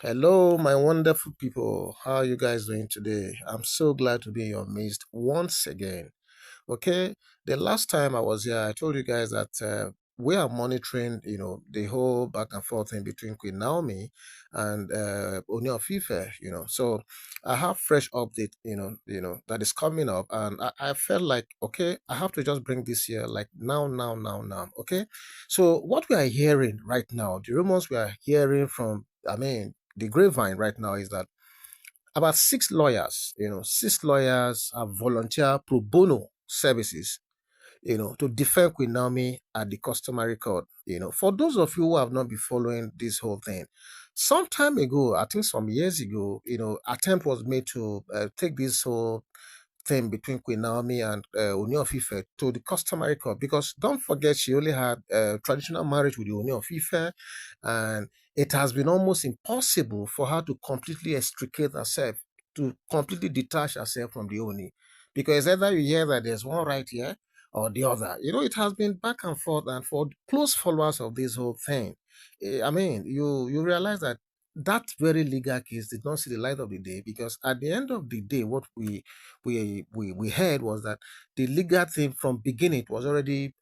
Hello, my wonderful people. How are you guys doing today? I'm so glad to be in your midst once again. Okay, the last time I was here, I told you guys that we are monitoring, the whole back and forth in between Queen Naomi and Ooni of Ife. So I have fresh update, that is coming up, and I felt like, okay, I have to just bring this here, like now, now, now, now. Okay, so what we are hearing right now, the rumors we are hearing from, the grapevine right now is that about six lawyers have volunteer pro bono services, to defend Queen Naomi at the customary court. For those of you who have not been following this whole thing, some time ago, I think some years ago, attempt was made to take this whole thing between Queen Naomi and Ooni of Ife to the customary court, because don't forget she only had traditional marriage with the Ooni of Ife, and it has been almost impossible for her to completely extricate herself, to completely detach herself from the Oni, because either you hear that there's one right here or the other. It has been back and forth, and for close followers of this whole thing, you realize that that very legal case did not see the light of the day, because at the end of the day, what we heard was that the legal thing from beginning was already,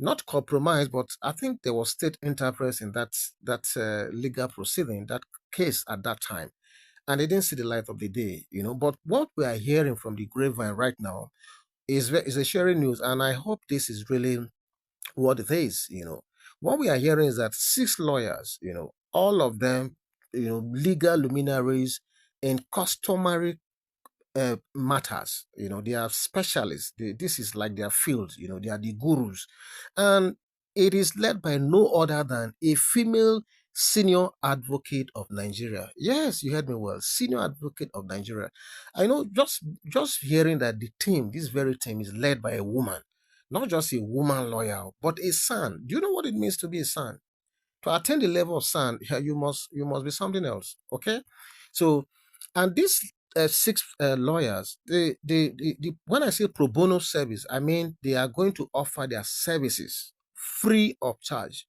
not compromised, but I think there was state interest in that legal proceeding, that case at that time, and it didn't see the light of the day. But what we are hearing from the grapevine right now is a sharing news, and I hope this is really what it is. What we are hearing is that six lawyers, all of them, legal luminaries in customary matters. They are specialists. This is like their field. They are the gurus, and it is led by no other than a female senior advocate of Nigeria. Yes, you heard me well. Senior advocate of Nigeria. I know, just hearing that the team, this very team, is led by a woman, not just a woman lawyer, but a son. Do you know what it means to be a son? To attain the level of son, yeah, you must be something else. Okay, so, and these six lawyers, when I say pro bono service, I mean they are going to offer their services free of charge.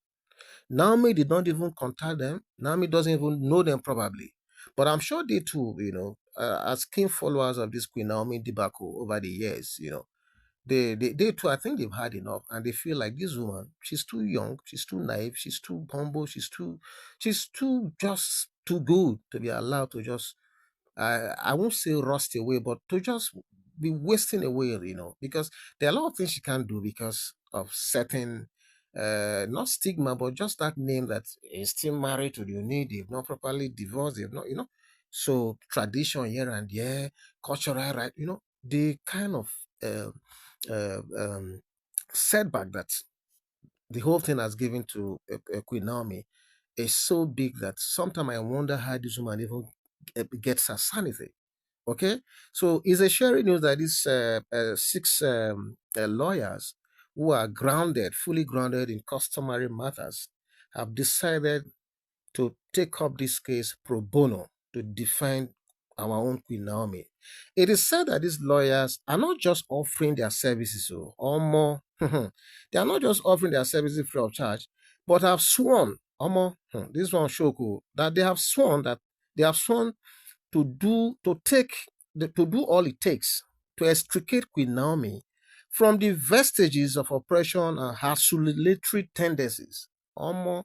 Naomi did not even contact them. Naomi doesn't even know them probably, but I'm sure they too, as keen followers of this Queen Naomi debacle over the years, they too, I think they've had enough, and they feel like this woman, she's too young, she's too naive, she's too humble, she's too just too good to be allowed to just, I won't say rust away, but to just be wasting away, because there are a lot of things she can't do because of certain, not stigma, but just that name that is still married to the Uni, they've not properly divorced, they've not, so tradition here and there, cultural right, the kind of uh, setback that the whole thing has given to Queen Naomi is so big that sometimes I wonder how this woman even gets her sanity. Okay, so it's a sharing news that these six lawyers who are grounded, fully grounded in customary matters, have decided to take up this case pro bono to defend our own Queen Naomi. It is said that these lawyers are not just offering their services, or more, they are not just offering their services free of charge, but have sworn, or more, this one shoku, that they have sworn to do all it takes to extricate Queen Naomi from the vestiges of oppression and her solitary tendencies. Omo,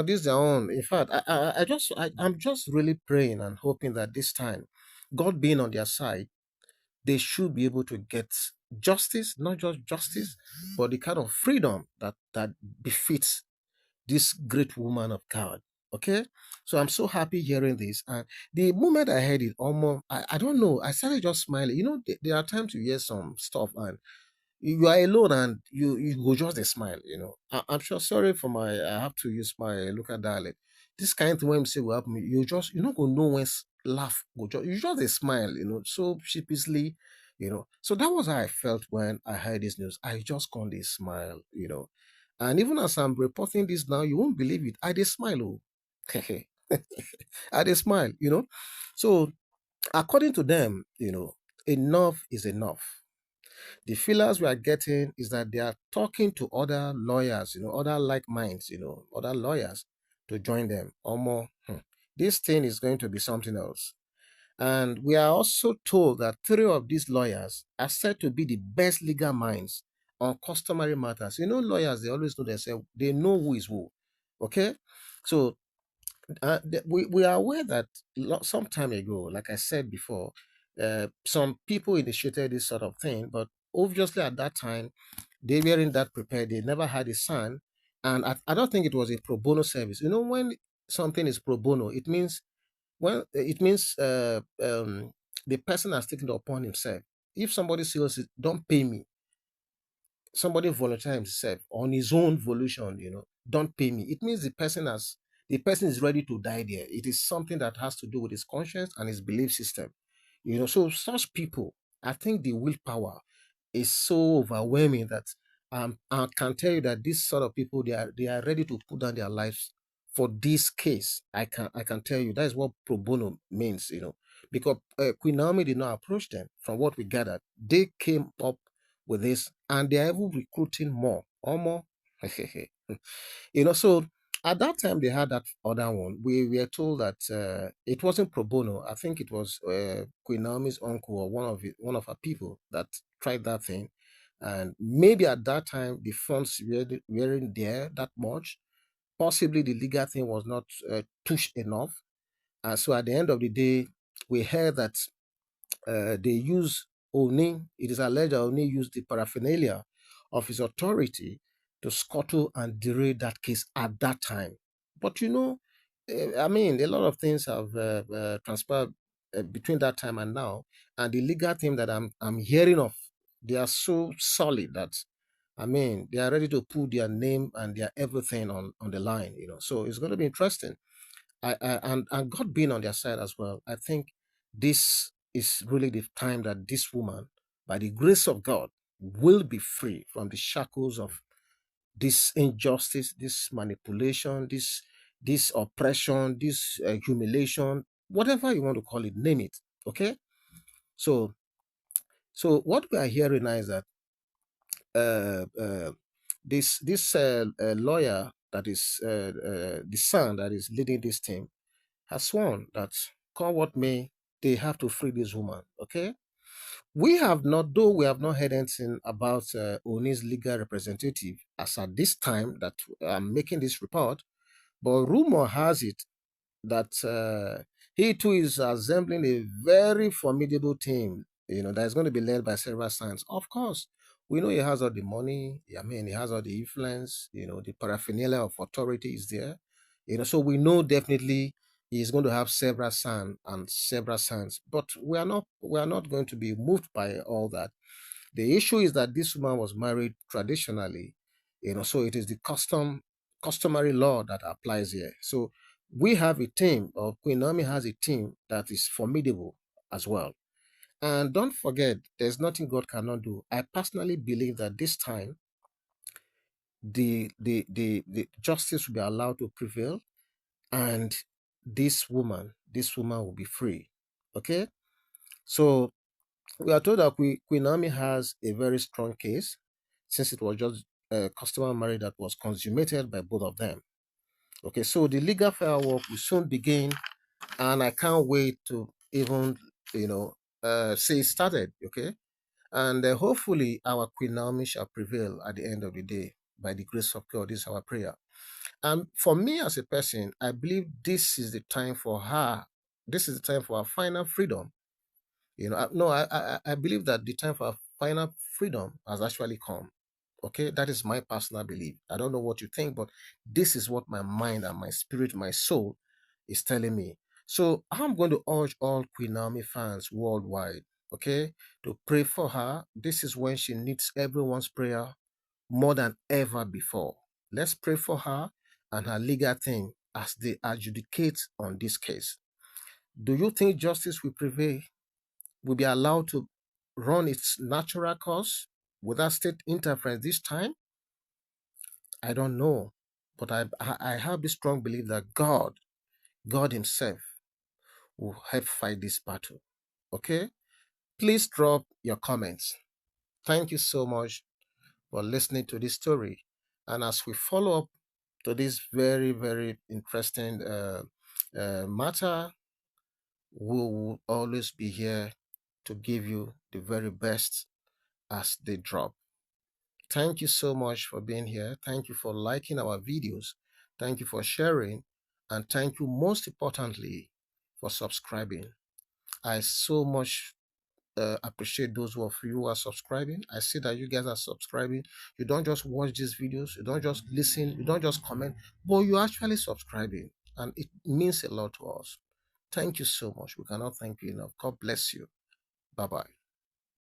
this their own. In fact, I'm just really praying and hoping that this time, God being on their side, they should be able to get justice, not just justice, but the kind of freedom that befits this great woman of God. Okay, so I'm so happy hearing this. And the moment I heard it, almost, I don't know, I started just smiling. There are times you hear some stuff and you are alone, and you go just a smile. I'm sure. Sorry for my, I have to use my local dialect. This kind of thing when you say will happen, you not gonna know when laugh go just, you just a smile. So sheepishly. So that was how I felt when I heard this news. I just can't smile. And even as I'm reporting this now, you won't believe it. I did smile. Oh. I did smile. So according to them, enough is enough. The feelers we are getting is that they are talking to other lawyers, other like minds, other lawyers, to join them. Or more, this thing is going to be something else. And we are also told that three of these lawyers are said to be the best legal minds on customary matters. You know, lawyers, they always know themselves, they know who is who. Okay? So we are aware that some time ago, like I said before, some people initiated this sort of thing, but obviously at that time, they weren't that prepared. They never had a son. And I don't think it was a pro bono service. You know, when something is pro bono, it means the person has taken it upon himself. If somebody says, don't pay me, somebody volunteer himself on his own volition, don't pay me. It means the person is ready to die there. It is something that has to do with his conscience and his belief system. So such people, I think the willpower is so overwhelming that I can tell you that this sort of people, they are ready to put down their lives for this case. I can tell you that is what pro bono means, because Queen Naomi did not approach them. From what we gathered, they came up with this, and they are even recruiting more or more. So at that time they had that other one. We were told that it wasn't pro bono. I think it was Queen Naomi's uncle or one of her people that tried that thing, and maybe at that time the funds weren't there that much. Possibly the legal thing was not pushed enough, and so at the end of the day, we heard that they use Oni, it is alleged that Oni used the paraphernalia of his authority to scuttle and derail that case at that time. But I mean, a lot of things have transpired between that time and now, and the legal team that I'm hearing of, they are so solid that I mean they are ready to put their name and their everything on the line. So it's going to be interesting. And God being on their side as well, I think this is really the time that this woman, by the grace of God, will be free from the shackles of this injustice, this manipulation, this oppression, this humiliation, whatever you want to call it, name it. Okay, so what we are hearing now is that uh, uh, this lawyer that is the son that is leading this team has sworn that come what may, they have to free this woman. Okay, though we have not heard anything about Oni's legal representative as at this time that I'm making this report, but rumor has it that he too is assembling a very formidable team, that is going to be led by several sons. Of course, we know he has all the money. I mean, he has all the influence. The paraphernalia of authority is there. So we know definitely he is going to have several sons and several sons. But we are not going to be moved by all that. The issue is that this woman was married traditionally, so it is the customary law that applies here. So we have a team, or Queen Naomi has a team that is formidable as well. And don't forget, there's nothing God cannot do. I personally believe that this time the justice will be allowed to prevail, and this woman will be free. Okay? So we are told that Queen Naomi has a very strong case, since it was just a customer marriage that was consummated by both of them. Okay, so the legal firework will soon begin, and I can't wait to even, say it started. Okay, and hopefully our Queen Naomi shall prevail at the end of the day by the grace of God. This is our prayer. And for me as a person, I believe this is the time for her. This is the time for her final freedom. No, I believe that the time for final freedom has actually come. Okay, that is my personal belief. I don't know what you think, but this is what my mind and my spirit, my soul is telling me. So I'm going to urge all Queen Naomi fans worldwide, okay, to pray for her. This is when she needs everyone's prayer more than ever before. Let's pray for her and her legal team as they adjudicate on this case. Do you think justice will prevail? Will be allowed to run its natural course without state interference this time? I don't know. But I have this strong belief that God Himself, will help fight this battle. Okay? Please drop your comments. Thank you so much for listening to this story. And as we follow up to this very, very interesting matter. We will always be here to give you the very best as they drop. Thank you so much for being here. Thank you for liking our videos. Thank you for sharing. And thank you most importantly for subscribing. I so much appreciate those of you who are subscribing. I see that you guys are subscribing. You don't just watch these videos, you don't just listen, you don't just comment, but you're actually subscribing. And it means a lot to us. Thank you so much. We cannot thank you enough. God bless you. Bye bye.